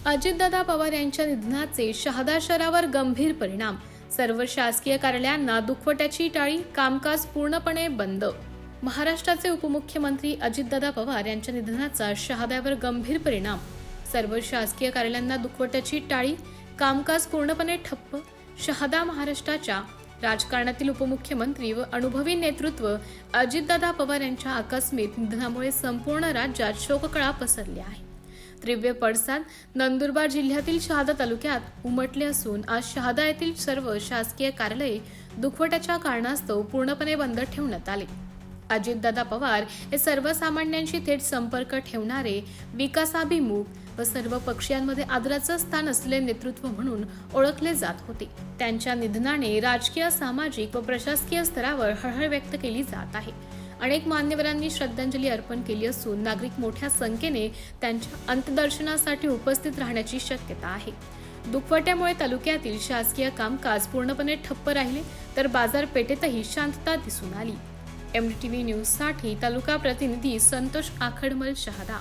अजितदादा पवार यांच्या निधनाचे शहादा शहरावर गंभीर परिणाम. सर्व शासकीय कार्यालयांना दुखवट्याची टाळी, कामकाज पूर्णपणे बंद. महाराष्ट्राचे उपमुख्यमंत्री अजितदादा पवार यांच्या निधनाचा शहाद्यावर गंभीर परिणाम. सर्व शासकीय कार्यालयांना दुखवट्याची टाळी, कामकाज पूर्णपणे ठप्प. शहादा महाराष्ट्राच्या राजकारणातील उपमुख्यमंत्री व अनुभवी नेतृत्व अजितदादा पवार यांच्या आकस्मिक निधनामुळे संपूर्ण राज्यात शोककळा पसरली आहे. तीव्र पडसाद नंदुरबार जिल्ह्यातील शहादा तालुक्यात उमटले असून आज शहादा येथील सर्व शासकीय कार्यालये दुखवट्याच्या कारणास्तव पूर्णपणे बंद ठेवण्यात आले. अजितदादा पवार हे सर्वसामान्यांशी थेट संपर्क ठेवणारे, विकासाभिमुख व सर्व पक्षीयांमध्ये आदराचं स्थान असलेले नेतृत्व म्हणून ओळखले जात होते. त्यांच्या निधनाने राजकीय, सामाजिक व प्रशासकीय स्तरावर हळहळ व्यक्त केली जात आहे. अनेक मान्यवरांनी श्रद्धांजली अर्पण केली असून नागरिक मोठ्या संख्येने त्यांच्या अंत्यदर्शनासाठी उपस्थित राहण्याची शक्यता आहे. दुखवट्यामुळे तालुक्यातील शासकीय कामकाज पूर्णपणे ठप्प राहिले तर बाजारपेठेतही शांतता दिसून आली. MDTV न्यूजसाठी तालुका प्रतिनिधी संतोष आखडमल, शहादा.